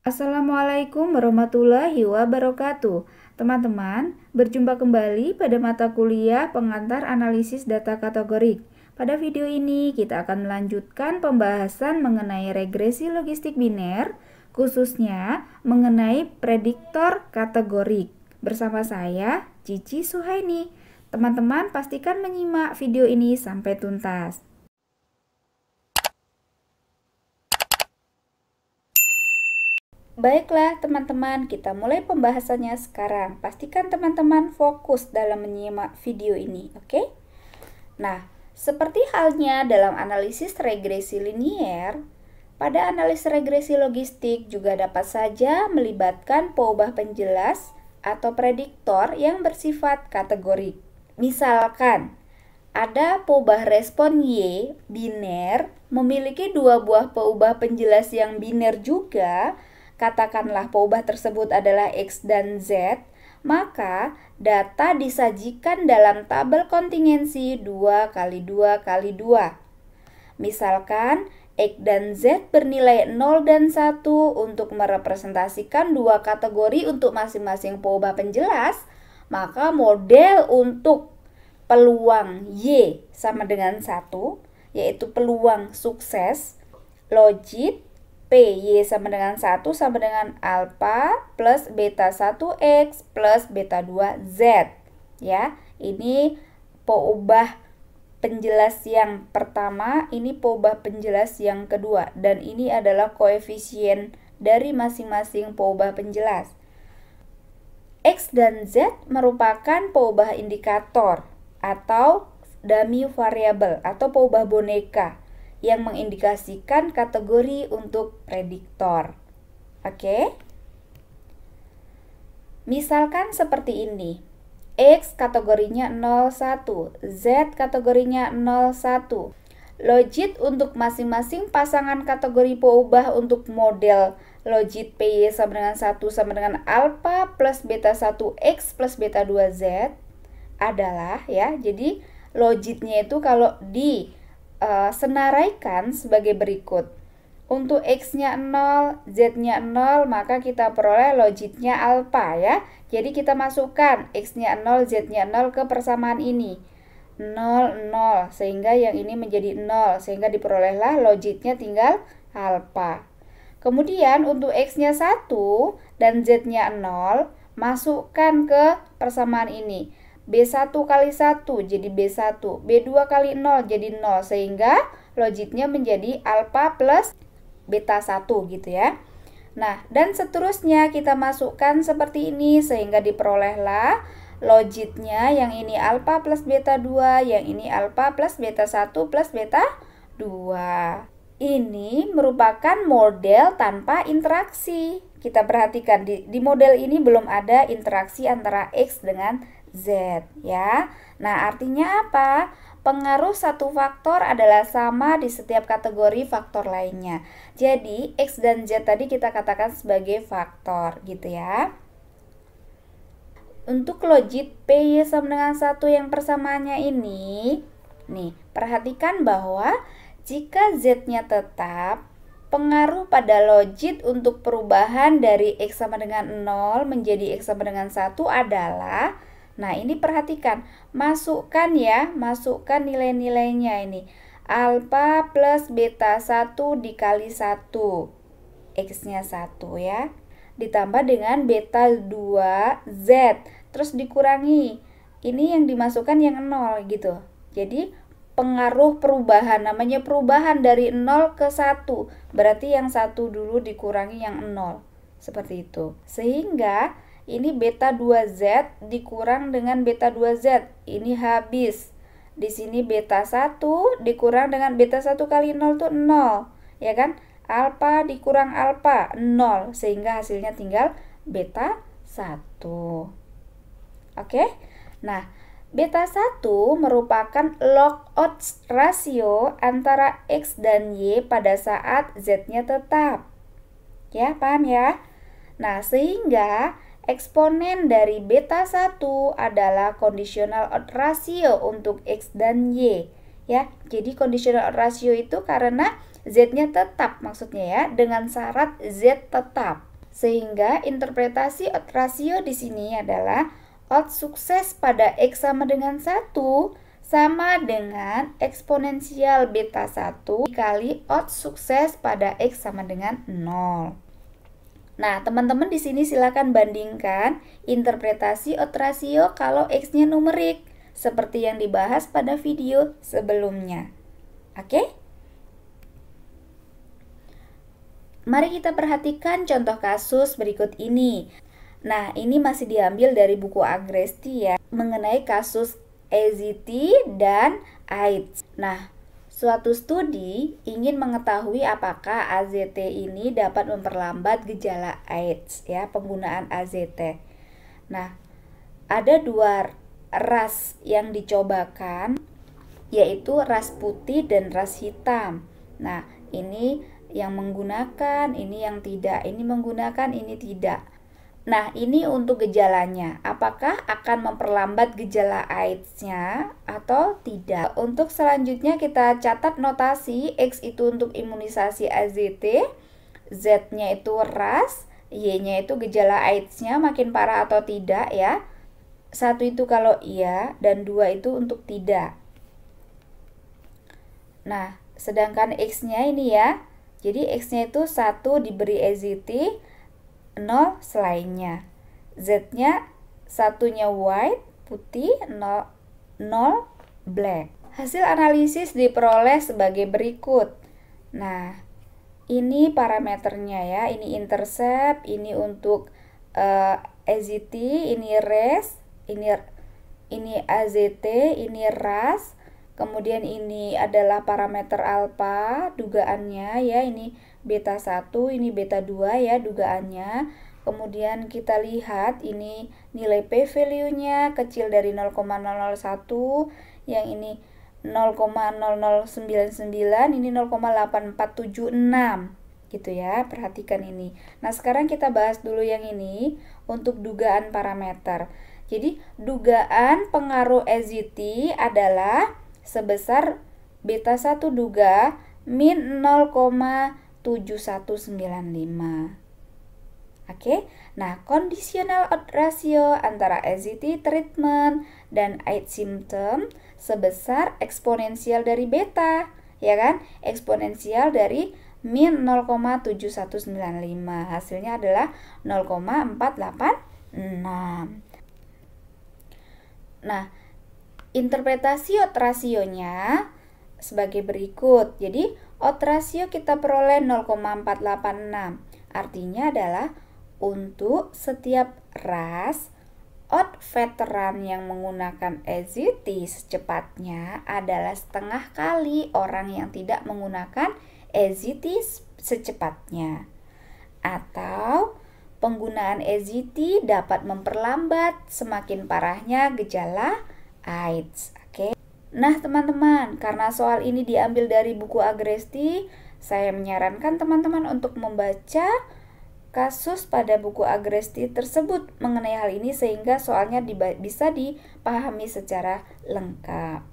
Assalamualaikum warahmatullahi wabarakatuh. Teman-teman, berjumpa kembali pada mata kuliah pengantar analisis data kategorik. Pada video ini kita akan melanjutkan pembahasan mengenai regresi logistik biner, khususnya mengenai prediktor kategorik. Bersama saya, Cici Suhaini. Teman-teman pastikan menyimak video ini sampai tuntas. Baiklah teman-teman, kita mulai pembahasannya sekarang. Pastikan teman-teman fokus dalam menyimak video ini, oke? Nah, seperti halnya dalam analisis regresi linier, pada analisis regresi logistik juga dapat saja melibatkan peubah penjelas atau prediktor yang bersifat kategorik. Misalkan, ada peubah respon Y biner memiliki dua buah peubah penjelas yang biner juga. Katakanlah peubah tersebut adalah X dan Z, maka data disajikan dalam tabel kontingensi 2 kali 2 kali 2. Misalkan X dan Z bernilai 0 dan 1 untuk merepresentasikan dua kategori untuk masing-masing peubah penjelas, maka model untuk peluang Y sama dengan 1, yaitu peluang sukses, logit PY sama dengan 1 sama dengan alpha plus beta 1X plus beta 2Z. Ya, ini peubah penjelas yang pertama, ini peubah penjelas yang kedua, dan ini adalah koefisien dari masing-masing peubah penjelas. X dan Z merupakan peubah indikator atau dummy variable atau peubah boneka yang mengindikasikan kategori untuk prediktor. Oke? Misalkan seperti ini. X kategorinya 01, Z kategorinya 01. Logit untuk masing-masing pasangan kategori peubah untuk model logit PY sama dengan 1 sama dengan alpha plus beta 1X plus beta 2Z adalah, ya, jadi logitnya itu kalau senaraikan sebagai berikut. Untuk X-nya 0, Z-nya 0, maka kita peroleh logitnya alpha, ya. Jadi kita masukkan X-nya 0, Z-nya 0 ke persamaan ini. 0, 0, sehingga yang ini menjadi 0, sehingga diperolehlah logitnya tinggal alpha. Kemudian untuk X-nya 1 dan Z-nya 0, masukkan ke persamaan ini. B1 kali 1 jadi B1, B2 kali 0 jadi 0, sehingga logitnya menjadi alpha plus beta 1 gitu ya. Nah, dan seterusnya kita masukkan seperti ini sehingga diperolehlah logitnya yang ini alpha plus beta 2, yang ini alpha plus beta 1 plus beta 2. Ini merupakan model tanpa interaksi. Kita perhatikan di model ini belum ada interaksi antara X dengan Z, ya. Nah, artinya apa? Pengaruh satu faktor adalah sama di setiap kategori faktor lainnya. Jadi, X dan Z tadi kita katakan sebagai faktor, gitu ya. Untuk logit PY sama dengan 1 yang persamaannya ini, nih, perhatikan bahwa jika Z-nya tetap, pengaruh pada logit untuk perubahan dari X sama dengan 0 menjadi X sama dengan 1 adalah, nah ini perhatikan, masukkan ya, masukkan nilai-nilainya ini. Alpha plus beta 1 dikali 1, X-nya 1 ya. Ditambah dengan beta 2Z, terus dikurangi. Ini yang dimasukkan yang 0 gitu. Jadi pengaruh perubahan, namanya perubahan dari 0 ke 1. Berarti yang 1 dulu dikurangi yang 0. Seperti itu. Sehingga ini beta 2Z dikurang dengan beta 2Z. Ini habis. Di sini beta 1 dikurang dengan beta 1 kali 0 itu 0. Ya kan? Alpha dikurang alpha 0. Sehingga hasilnya tinggal beta 1. Oke? Nah, beta 1 merupakan log odds rasio antara X dan Y pada saat Z-nya tetap. Ya, paham ya? Nah, sehingga eksponen dari beta 1 adalah conditional odds ratio untuk X dan Y. Ya, jadi conditional odds ratio itu karena Z-nya tetap maksudnya ya, dengan syarat Z tetap. Sehingga interpretasi odds ratio di sini adalah odds sukses pada X sama dengan 1 sama dengan eksponensial beta 1 dikali odds sukses pada X sama dengan 0. Nah, teman-teman di sini silakan bandingkan interpretasi odds ratio kalau X-nya numerik, seperti yang dibahas pada video sebelumnya. Oke? Mari kita perhatikan contoh kasus berikut ini. Nah, ini masih diambil dari buku Agresti ya, mengenai kasus AZT dan AIDS. Nah, suatu studi ingin mengetahui apakah AZT ini dapat memperlambat gejala AIDS ya, penggunaan AZT. Nah, ada 2 ras yang dicobakan, yaitu ras putih dan ras hitam. Nah, ini yang menggunakan, ini yang tidak, ini menggunakan, ini tidak. Nah, ini untuk gejalanya. Apakah akan memperlambat gejala AIDS-nya atau tidak? Untuk selanjutnya kita catat notasi. X itu untuk imunisasi AZT, Z-nya itu ras, Y-nya itu gejala AIDS-nya makin parah atau tidak ya. 1 itu kalau iya, dan 2 itu untuk tidak. Nah, sedangkan X-nya ini ya. Jadi X-nya itu 1 diberi AZT, 0 selainnya. Z-nya 1-nya white, putih, 0 black. Hasil analisis diperoleh sebagai berikut. Nah, ini parameternya ya. Ini intercept, ini untuk AZT, ini res, ini AZT, ini ras. Kemudian ini adalah parameter alfa dugaannya ya, ini beta 1, ini beta 2 ya dugaannya. Kemudian kita lihat ini nilai p-value-nya kecil dari 0,001, yang ini 0,0099, ini 0,8476 gitu ya. Perhatikan ini. Nah, sekarang kita bahas dulu yang ini untuk dugaan parameter. Jadi, dugaan pengaruh AZT adalah sebesar beta 1 duga min 0,7195. Oke, nah conditional odds ratio antara AZT treatment dan AIDS symptom sebesar eksponensial dari beta, ya kan? Eksponensial dari min 0,7195. Hasilnya adalah 0,486. Nah, interpretasi odds rasionya sebagai berikut. Jadi, odds ratio kita peroleh 0,486. Artinya adalah untuk setiap ras, odds veteran yang menggunakan AZT secepatnya adalah setengah kali orang yang tidak menggunakan AZT secepatnya. Atau penggunaan AZT dapat memperlambat semakin parahnya gejala AIDS. Oke. Nah, teman-teman, karena soal ini diambil dari buku Agresti, saya menyarankan teman-teman untuk membaca kasus pada buku Agresti tersebut mengenai hal ini sehingga soalnya bisa dipahami secara lengkap.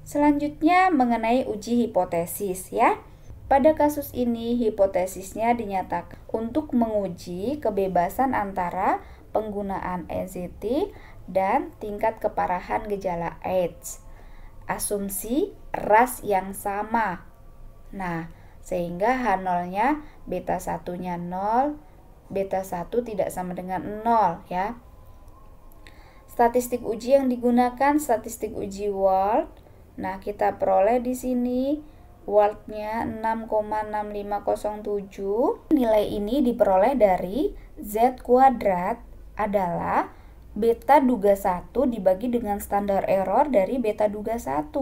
Selanjutnya mengenai uji hipotesis ya. Pada kasus ini hipotesisnya dinyatakan untuk menguji kebebasan antara penggunaan AZT dan tingkat keparahan gejala AIDS. Asumsi ras yang sama. Nah, sehingga H0-nya beta 1-nya 0, beta 1 tidak sama dengan 0 ya. Statistik uji yang digunakan statistik uji Wald. Nah, kita peroleh di sini Wald-nya 6,6507. Nilai ini diperoleh dari Z kuadrat adalah beta duga 1 dibagi dengan standar error dari beta duga 1,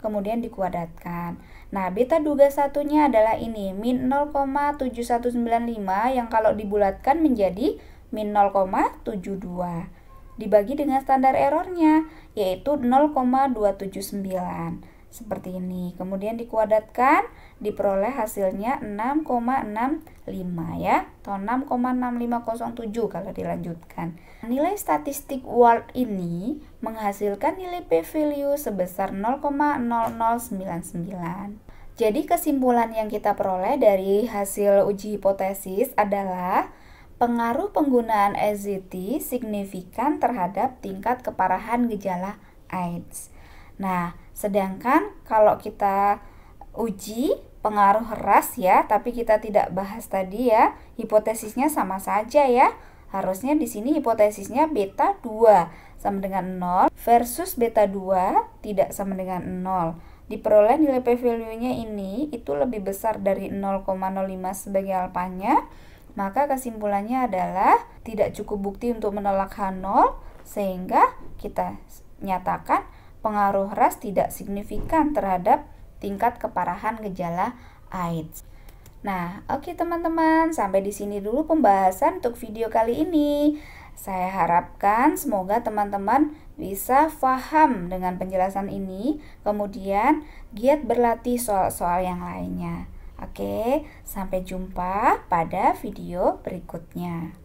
kemudian dikuadratkan. Nah, beta duga 1-nya adalah ini, min 0,7195 yang kalau dibulatkan menjadi min 0,72. Dibagi dengan standar errornya, yaitu 0,279. Seperti ini. Kemudian dikuadratkan, diperoleh hasilnya 6,65 ya, atau 6,6507 kalau dilanjutkan. Nilai statistik Wald ini menghasilkan nilai p-value sebesar 0,0099. Jadi kesimpulan yang kita peroleh dari hasil uji hipotesis adalah pengaruh penggunaan SZT signifikan terhadap tingkat keparahan gejala AIDS. Nah, sedangkan kalau kita uji pengaruh ras ya, tapi kita tidak bahas tadi ya, hipotesisnya sama saja ya. Harusnya di sini hipotesisnya beta 2 sama dengan 0 versus beta 2 tidak sama dengan 0. Diperoleh nilai p-value-nya ini itu lebih besar dari 0,05 sebagai alfanya, maka kesimpulannya adalah tidak cukup bukti untuk menolak H0, sehingga kita nyatakan pengaruh ras tidak signifikan terhadap tingkat keparahan gejala AIDS. Nah, oke teman-teman, sampai di sini dulu pembahasan untuk video kali ini. Saya harapkan semoga teman-teman bisa paham dengan penjelasan ini, kemudian giat berlatih soal-soal yang lainnya. Oke, sampai jumpa pada video berikutnya.